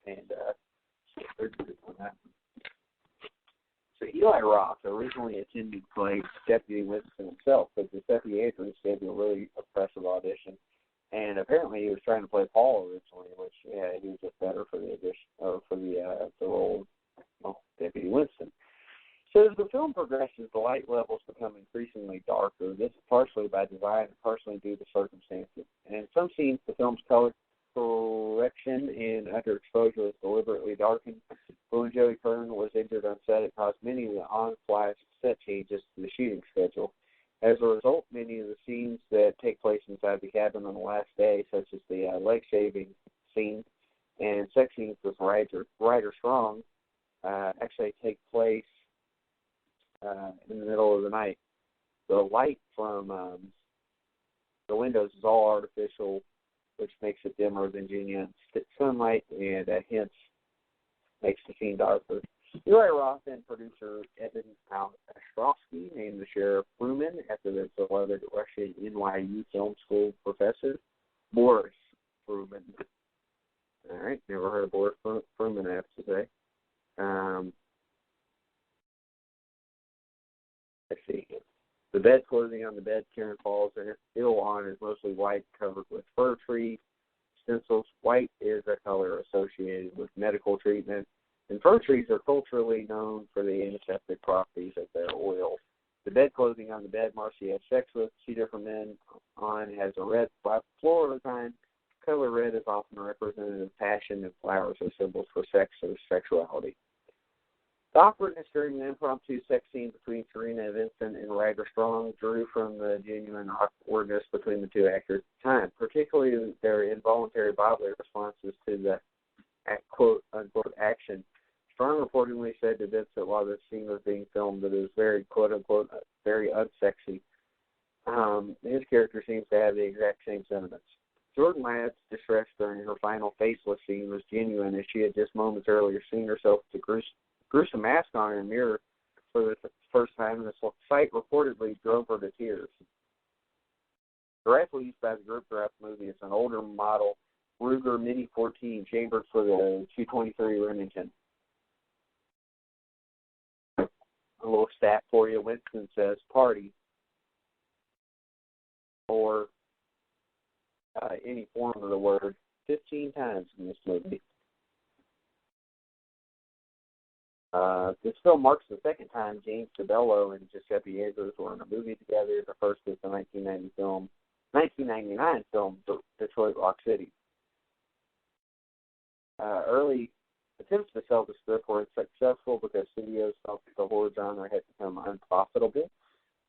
And so Eli Roth originally intended to play Deputy Winston himself, but Giuseppe Adrian gave him a really impressive audition. And apparently he was trying to play Paul originally, which he was just better for the audition or for the role of Deputy Winston. So as the film progresses, the light levels become increasingly darker. This is partially by design and partially due to circumstances. And in some scenes, the film's color correction and underexposure is deliberately darkened. But when Joey Kern was injured on set, it caused many of the on-fly set changes to the shooting schedule. As a result, many of the scenes that take place inside the cabin on the last day, such as the leg shaving scene and sex scenes with Ryder Strong, actually take place in the middle of the night. The light from the windows is all artificial, which makes it dimmer than genuine sunlight, and hence makes the scene darker. Eli Roth and producer Evan Ostrovsky named the sheriff Fruman after the beloved Russian NYU film school professor, Boris Fruman. All right, never heard of Boris Fruman, I have to say. Let's see. The bed clothing on the bed Karen falls ill on is mostly white, covered with fir tree stencils. White is a color associated with medical treatment, and fir trees are culturally known for the antiseptic properties of their oil. The bed clothing on the bed Marcy has sex with 2 different men on has a red floral design. Color red is often representative of passion, and flowers are symbols for sex or sexuality. The awkwardness during the impromptu sex scene between Serena Vincent and Ryder Strong drew from the genuine awkwardness between the two actors at the time, particularly their involuntary bodily responses to the quote-unquote action. Strong reportedly said to Vincent while the scene was being filmed that it was very, quote-unquote, very unsexy. His character seems to have the exact same sentiments. Jordan Ladd's distress during her final faceless scene was genuine, as she had just moments earlier seen herself with a gruesome mask on in a mirror for the first time, and the sight reportedly drove her to tears. The rifle used by the group throughout the movie is an older model Ruger Mini 14 chambered for the 223 Remington. A little stat for you. Winston says party or any form of the word 15 times in this movie. This film marks the second time James DeBello and Giuseppe Adrian were in a movie together. The first is the 1999 film Detroit Rock City. Early attempts to sell the script were unsuccessful because studios felt that the horror genre had become unprofitable.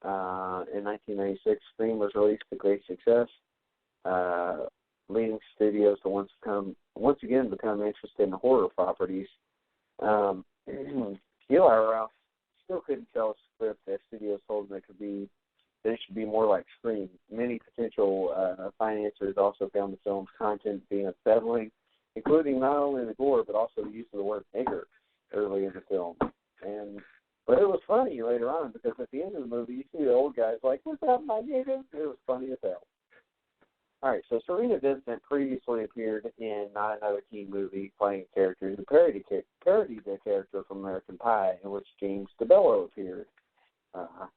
In 1996, Scream was released to great success, leading studios to once again become interested in horror properties. Eli Roth still couldn't sell a script as studios told him that it should be more like Scream. Many potential financiers also found the film's content being unsettling, including not only the gore but also the use of the word nigger early in the film. But it was funny later on because at the end of the movie you see the old guys like, "What's up, my nigger?" It was funny as hell. All right, so Serena Vincent previously appeared in Not Another Teen Movie playing a character who parodied the character from American Pie, in which James DeBello appeared. Kind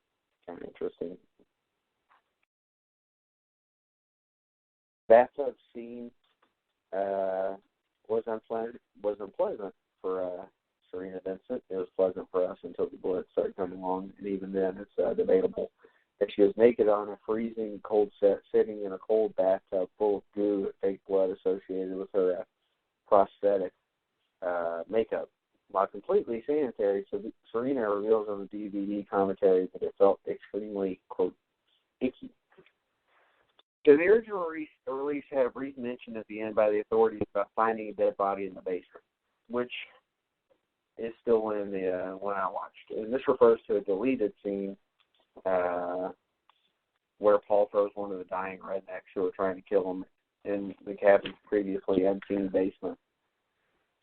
of interesting. Bathtub scene was unpleasant for Serena Vincent. It was pleasant for us until the blood started coming along, and even then it's debatable. That she was naked on a freezing cold set, sitting in a cold bathtub full of goo and fake blood associated with her prosthetic makeup. While completely sanitary, Serena reveals on the DVD commentary that it felt extremely, quote, icky. So the original release had a brief mention at the end by the authorities about finding a dead body in the basement, which is still in the when I watched. And this refers to a deleted scene where Paul throws one of the dying rednecks who are trying to kill him in the cabin's previously unseen basement.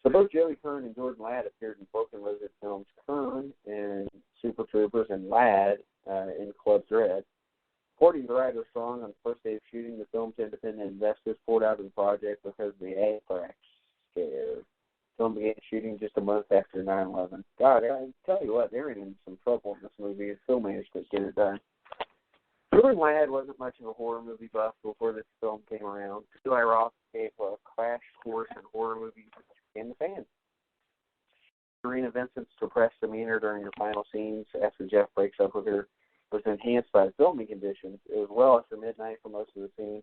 So both Joey Kern and Jordan Ladd appeared in Broken Lizard films, Kern in Super Troopers and Ladd in Club Dread. According to Ryder Strong, on the first day of shooting, the film's independent investors pulled out of the project because of the anthrax scare. film began shooting just a month after 9/11. God, I tell you what, they're in some trouble in this movie. It still managed to get it done. Really, my dad wasn't much of a horror movie buff before this film came around. Eli Roth gave a crash course in horror movies and the fans. Serena Vincent's depressed demeanor during her final scenes after Jeff breaks up with her was enhanced by the filming conditions. It was well after midnight for most of the scenes,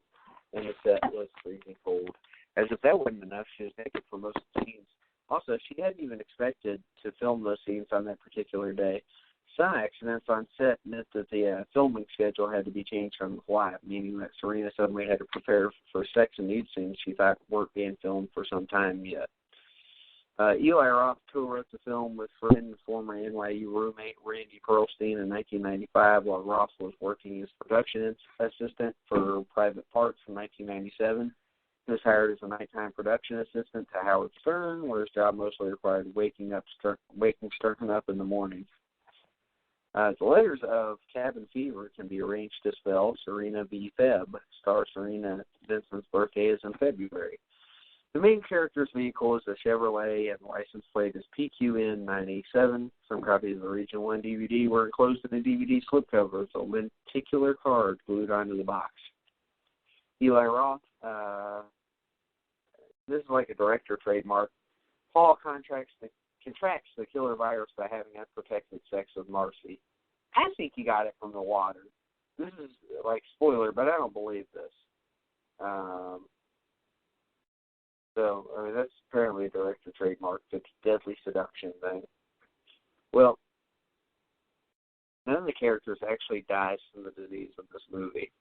and the set was freezing cold. As if that wasn't enough, she was naked for most of the scenes. Also, she hadn't even expected to film those scenes on that particular day. Some accidents on set meant that the filming schedule had to be changed on the fly, meaning that Serena suddenly had to prepare for sex and nude scenes she thought weren't being filmed for some time yet. Eli Roth co-wrote the film with friend and former NYU roommate Randy Perlstein in 1995 while Roth was working as production assistant for Private Parts from 1997. He was hired as a nighttime production assistant to Howard Stern, where his job mostly required waking Stern up in the morning. The letters of Cabin Fever can be arranged to spell Serena V. Feb. Star Serena Vincent's birthday is in February. The main character's vehicle is a Chevrolet, and the license plate is PQN987. Some copies of the Region 1 DVD were enclosed in the DVD slipcover with a lenticular card glued onto the box. Eli Roth, this is like a director trademark. Paul contracts the killer virus by having unprotected sex with Marcy. I think he got it from the water. This is like spoiler, but I don't believe this. So, I mean, that's apparently a director trademark, the deadly seduction thing. Well, none of the characters actually dies from the disease of this movie.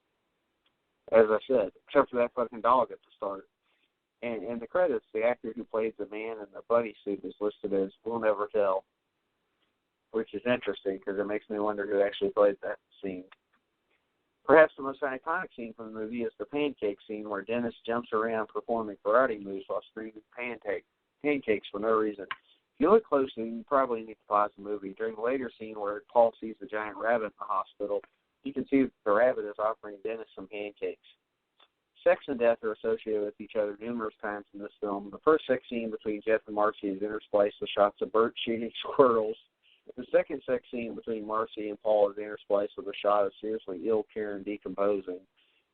As I said, except for that fucking dog at the start. And in the credits, the actor who plays the man in the bunny suit is listed as We'll Never Tell, which is interesting because it makes me wonder who actually played that scene. Perhaps the most iconic scene from the movie is the pancake scene where Dennis jumps around performing karate moves while screaming pancakes for no reason. If you look closely, you probably need to pause the movie. During the later scene where Paul sees the giant rabbit in the hospital, you can see that the rabbit is offering Dennis some pancakes. Sex and death are associated with each other numerous times in this film. The first sex scene between Jeff and Marcy is interspliced with shots of Bert shooting squirrels. The second sex scene between Marcy and Paul is interspliced with a shot of seriously ill Karen decomposing.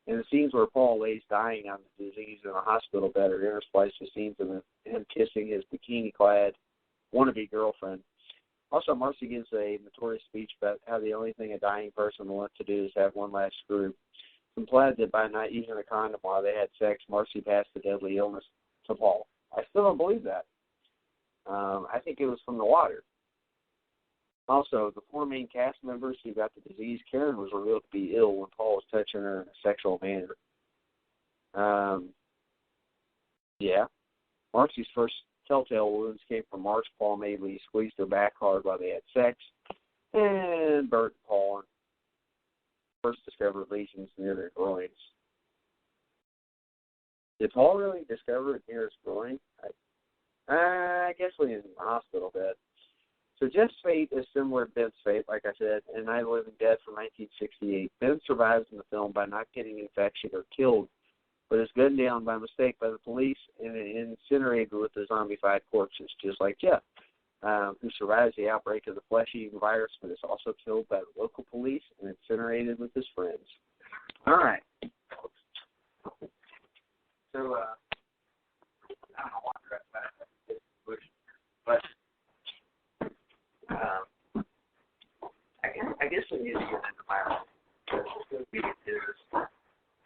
And the scenes where Paul lays dying on the disease in a hospital bed are interspliced with scenes of him kissing his bikini-clad wannabe girlfriend. Also, Marcy gives a notorious speech about how the only thing a dying person wants to do is have one last screw. It's implied that by not using a condom while they had sex, Marcy passed the deadly illness to Paul. I still don't believe that. I think it was from the water. Also, the four main cast members who got the disease, Karen was revealed to be ill when Paul was touching her in a sexual manner. Marcy's first telltale wounds came from March. Paul Mabley squeezed her back hard while they had sex. And Bert and Paul first discovered lesions near their groins. Did Paul really discover it near his groin? I guess when he was in the hospital bed. So Jeff's fate is similar to Ben's fate, like I said, in Night of the Living Dead from 1968. Ben survives in the film by not getting infected or killed, but is gunned down by mistake by the police and incinerated with the zombified corpses, just like Jeff, who survives the outbreak of the flesh-eating virus, but is also killed by the local police and incinerated with his friends. All right. So, I don't know why that's back, but I guess we need to get into my movie is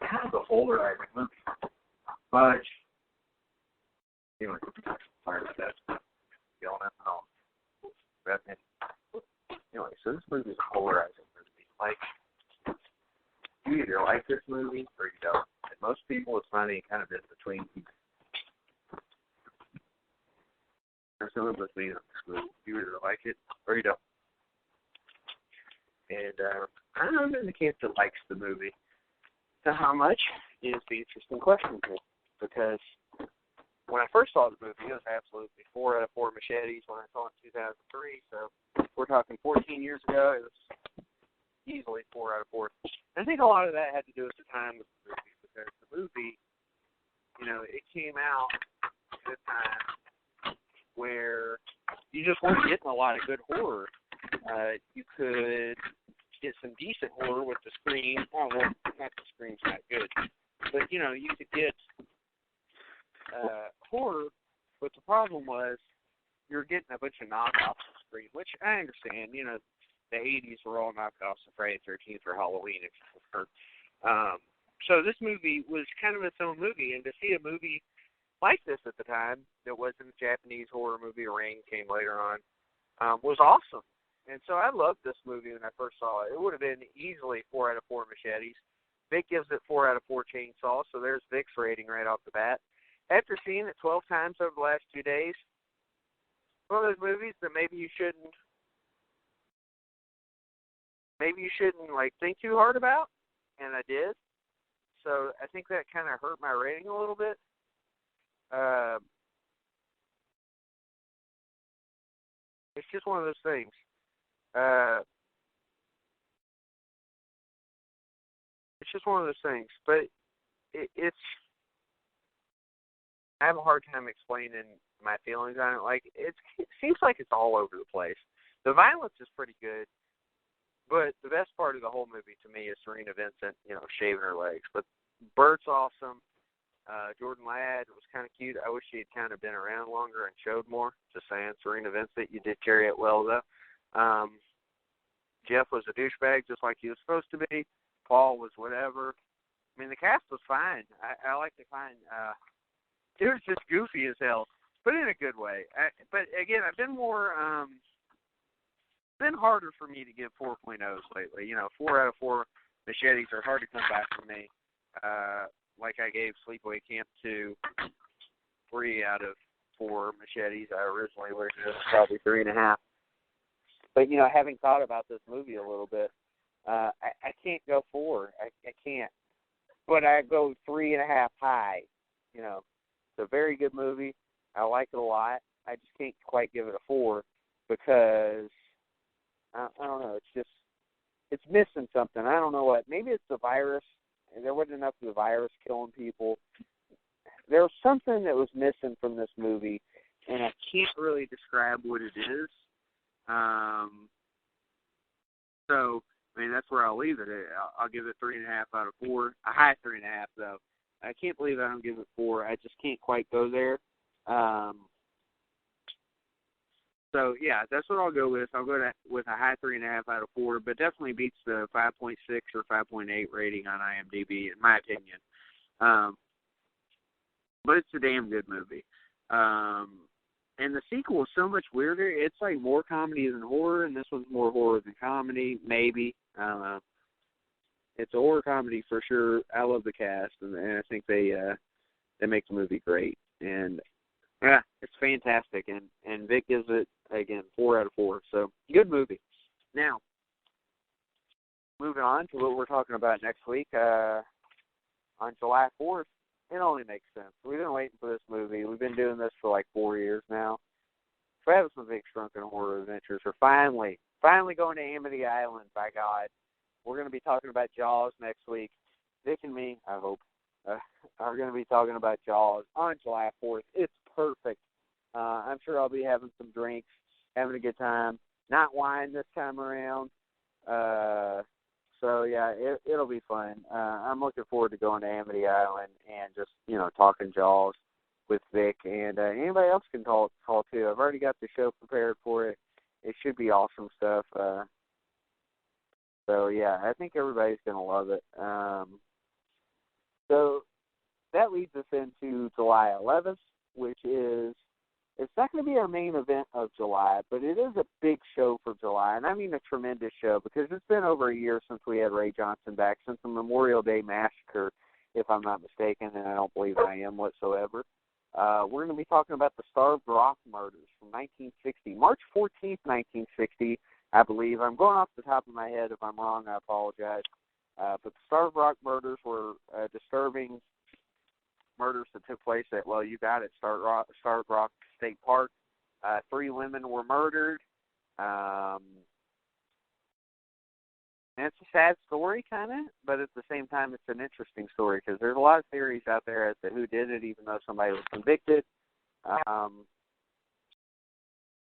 kind of a polarizing movie. But anyway, sorry about that. Yelling at the home. Anyway, so this movie is a polarizing movie. Like, you either like this movie or you don't. And most people, it's not any kind of in between. There's no in between on this movie. You either like it or you don't. And I'm in the camp that likes the movie. So how much is the interesting question here? Because when I first saw the movie, it was absolutely 4 out of 4 machetes when I saw it in 2003. So we're talking 14 years ago. It was easily 4 out of 4. And I think a lot of that had to do with the time of the movie. Because the movie, you know, it came out at a time you just weren't getting a lot of good horror. You could get some decent horror with the Scream. Oh, well, not the Scream's not good. But, you could get horror, but the problem was you were getting a bunch of knockoffs of Scream, which I understand. The 80s were all knockoffs of Friday the 13th or Halloween, if you prefer. So this movie was kind of its own movie, and to see a movie like this at the time that wasn't a Japanese horror movie, Rain came later on, was awesome. And so I loved this movie when I first saw it. It would have been easily 4 out of 4 machetes. Vic gives it 4 out of 4 chainsaws, so there's Vic's rating right off the bat. After seeing it 12 times over the last 2 days, one of those movies that maybe you shouldn't think too hard about, and I did. So I think that kind of hurt my rating a little bit. It's just one of those things. It's just one of those things. But it's I have a hard time explaining my feelings on it. Like it seems like it's all over the place. The violence is pretty good, but the best part of the whole movie to me is Serena Vincent, shaving her legs. But Bert's awesome. Jordan Ladd was kind of cute. I wish he had kind of been around longer and showed more. Just saying, Serena Vincent, you did carry it well, though. Jeff was a douchebag, just like he was supposed to be. Paul was whatever. I mean, the cast was fine. I like to find it was just goofy as hell, but in a good way. But again, I've been more. It's been harder for me to give 4.0s lately. 4 out of 4 machetes are hard to come back from me. Like I gave Sleepaway Camp 2 3 out of 4 machetes. I originally was probably 3.5. But having thought about this movie a little bit, I can't go 4. I can't. But I go 3.5 high. It's a very good movie. I like it a lot. I just can't quite give it a 4 because I don't know. It's missing something. I don't know what. Maybe it's the virus. There wasn't enough of the virus killing people. There was something that was missing from this movie, and I can't really describe what it is. So, that's where I'll leave it. I'll give it 3.5 out of 4. A high 3.5, though. I can't believe I don't give it 4. I just can't quite go there. So, yeah, that's what I'll go with. I'll go with a high 3.5 out of 4, but definitely beats the 5.6 or 5.8 rating on IMDb, in my opinion. But it's a damn good movie. And the sequel is so much weirder. It's like more comedy than horror, and this one's more horror than comedy, maybe. I don't know. It's a horror comedy for sure. I love the cast, and I think they make the movie great. And yeah, it's fantastic. And Vic gives it, again, 4 out of 4. So, good movie. Now, moving on to what we're talking about next week, on July 4th, it only makes sense. We've been waiting for this movie. We've been doing this for like 4 years now. Travis and Vic's Drunken Horror Adventures are finally going to Amity Island, by God. We're going to be talking about Jaws next week. Vic and me, I hope, are going to be talking about Jaws on July 4th. It's perfect. I'm sure I'll be having some drinks, having a good time. Not wine this time around. So, yeah, it'll be fun. I'm looking forward to going to Amity Island and just, talking Jaws with Vic. And anybody else can call too. I've already got the show prepared for it. It should be awesome stuff. So, yeah, I think everybody's going to love it. So that leads us into July 11th, which is, it's not going to be our main event of July, but it is a big show for July, and I mean a tremendous show, because it's been over a year since we had Ray Johnson back, since the Memorial Day Massacre, if I'm not mistaken, and I don't believe I am whatsoever. We're going to be talking about the Starved Rock murders from 1960, March 14th, 1960, I believe. I'm going off the top of my head. If I'm wrong, I apologize. But the Starved Rock murders were disturbing murders that took place at, well, you got it, Starved Rock State Park. 3 women were murdered. And it's a sad story, kind of, but at the same time, it's an interesting story because there's a lot of theories out there as to who did it, even though somebody was convicted.